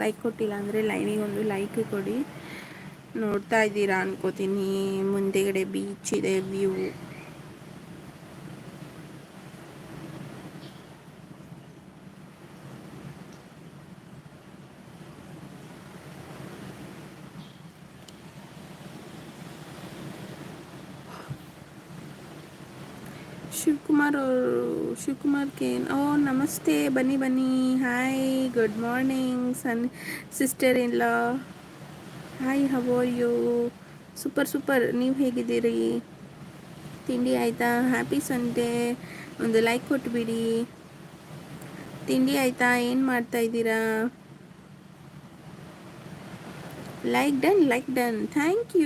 Like ಕೊಟ್ಟಿಲ್ಲ ಅಂದರೆ ಲೈವಿಗೆ ಒಂದು ಲೈಕ್ ಕೊಡಿ. ನೋಡ್ತಾ ಇದ್ದೀರಾ ಅನ್ಕೋತೀನಿ. ಮುಂದೆಗಡೆ ಬೀಚ್ ಇದೆ, ವ್ಯೂ. ಶಿವಕುಮಾರ್ ಕೇನ್. ಓ ನಮಸ್ತೆ, ಬನ್ನಿ ಬನ್ನಿ. Hi, good morning sister in law. Hi, how are you? Super. ನೀವು ಹೇಗಿದ್ದೀರಿ? ತಿಂಡಿ ಆಯಿತಾ? Happy Sunday. ಒಂದು ಲೈಕ್ ಕೊಟ್ಬಿಡಿ. ತಿಂಡಿ ಆಯಿತಾ? ಏನು ಮಾಡ್ತಾ ಇದ್ದೀರಾ? Like done. ಥ್ಯಾಂಕ್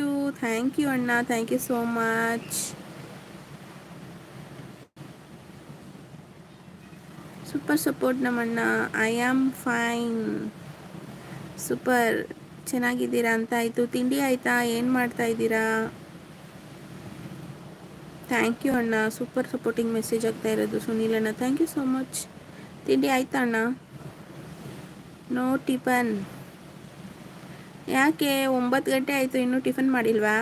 ಯು ಅಣ್ಣ, thank you so much. Super support ನಮ್ಮಣ್ಣ. I am fine. ಸೂಪರ್. ಚೆನ್ನಾಗಿದ್ದೀರಾ ಅಂತ ಆಯಿತು. ತಿಂಡಿ ಆಯಿತಾ? ಏನು ಮಾಡ್ತಾ ಇದ್ದೀರಾ? ಥ್ಯಾಂಕ್ ಯು ಅಣ್ಣ, ಸೂಪರ್ ಸಪೋರ್ಟಿಂಗ್ ಮೆಸೇಜ್ ಆಗ್ತಾ ಇರೋದು ಸುನೀಲ್ ಅಣ್ಣ. Thank you so much. ತಿಂಡಿ ಆಯ್ತಾ ಅಣ್ಣ? No tiffin. ಯಾಕೆ 9 ಗಂಟೆ ಆಯಿತು, ಇನ್ನೂ ಟಿಫನ್ ಮಾಡಿಲ್ವಾ?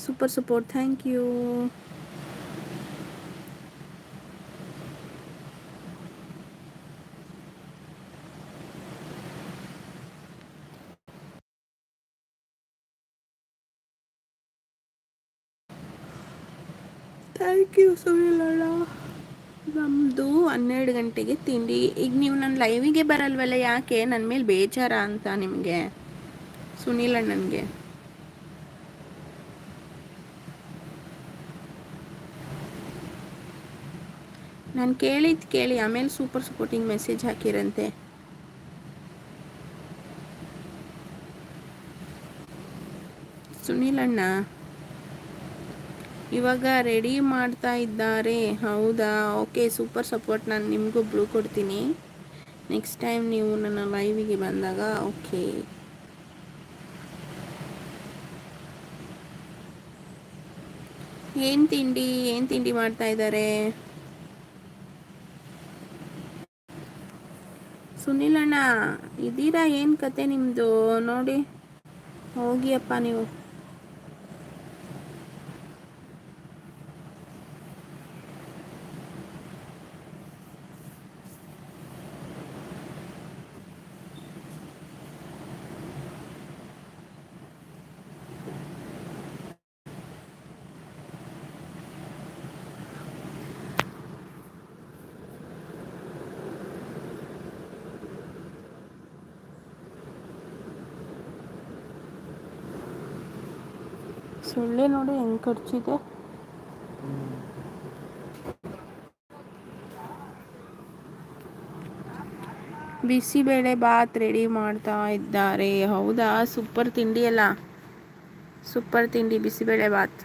Super support, thank you. Thank you Sunil ಅಣ್ಣ. ನಮ್ಮದು 12 ಗಂಟೆಗೆ ತಿಂಡಿ. ಈಗ ನೀವು ನನ್ನ ಲೈವಿಗೆ ಬರಲ್ವಲ್ಲ, ಯಾಕೆ? ನನ್ನ ಮೇಲೆ ಬೇಜಾರ ಅಂತ ನಿಮಗೆ, ಸುನೀಲ್ ಅಣ್ಣನಿಗೆ? ನಾನು ಕೇಳಿ ಆಮೇಲೆ ಸೂಪರ್ ಸಪೋರ್ಟಿಂಗ್ ಮೆಸೇಜ್ ಹಾಕಿರಂತೆ. ಸುನೀಲ್ ಅಣ್ಣ ಇವಾಗ ರೆಡಿ ಮಾಡ್ತಾ ಇದ್ದಾರೆ. ಹೌದಾ? Okay, super support. ನಾನು ನಿಮಗೊಬ್ರು ಕೊಡ್ತೀನಿ ನೆಕ್ಸ್ಟ್ ಟೈಮ್ ನೀವು ನನ್ನ ಲೈವಿಗೆ ಬಂದಾಗ. ಓಕೆ. ಏನು ತಿಂಡಿ ಮಾಡ್ತಾ ಇದ್ದಾರೆ? ಸುನೀಲ್ ಅಣ್ಣ ಇದ್ದೀರಾ? ಏನು ಕತೆ ನಿಮ್ಮದು? ನೋಡಿ ಹೋಗಿಯಪ್ಪ ನೀವು. ಸೊಳ್ಳೆ ನೋಡಿ ಹೆಂಗೆ ಖರ್ಚಿದೆ. ಬಿಸಿಬೇಳೆ ಬಾತ್ ರೆಡಿ ಮಾಡ್ತಾ ಇದ್ದಾರೆ. ಹೌದಾ? ಸೂಪರ್ ತಿಂಡಿ ಅಲ್ಲ. ಸೂಪರ್ ತಿಂಡಿ, ಬಿಸಿಬೇಳೆ ಬಾತ್.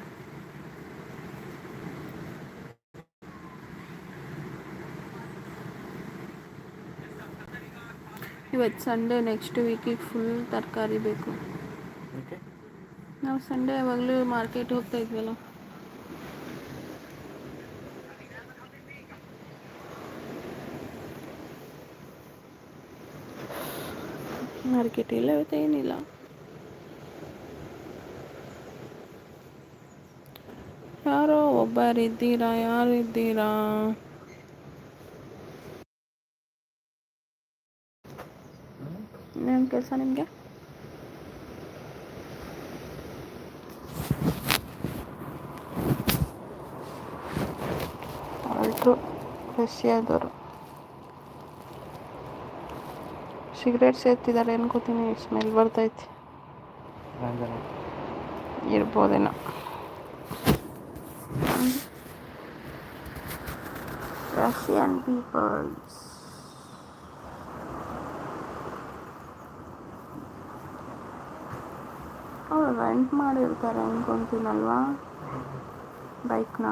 ಇವತ್ತು ಸಂಡೇ, ನೆಕ್ಸ್ಟ್ ವೀಕಿಗೆ ಫುಲ್ ತರಕಾರಿ ಬೇಕು. ನಾವು ಸಂಡೇ ಯಾವಾಗಲೂ ಮಾರ್ಕೆಟ್ ಹೋಗ್ತಾ ಇದ್ವಲ್ಲ. ಮಾರ್ಕೆಟ್ ಇಲ್ಲ ಇವತ್ತು, ಏನಿಲ್ಲ. ಯಾರೋ ಒಬ್ಬರಿದ್ದೀರಾ? ಯಾರಿದ್ದೀರಾ? ಏನು ಕೆಲಸ ನಿಮಗೆ? ಆಲ್ಟ್ರು ರಷ್ಯಾದವರು ಸಿಗರೇಟ್ ಸೇರ್ತಿದ್ದಾರೆ ಅನ್ಕೋತೀನಿ. ಸ್ಮೆಲ್ ಬರ್ತೈತಿ. ಇರ್ಬೋದೇನೋ. Russian peoples. ಅವ್ರು ರೆಂಟ್ ಮಾಡಿರ್ತಾರೆ ಅನ್ಕೊಂತೀನಲ್ವಾ ಬೈಕ್ನ.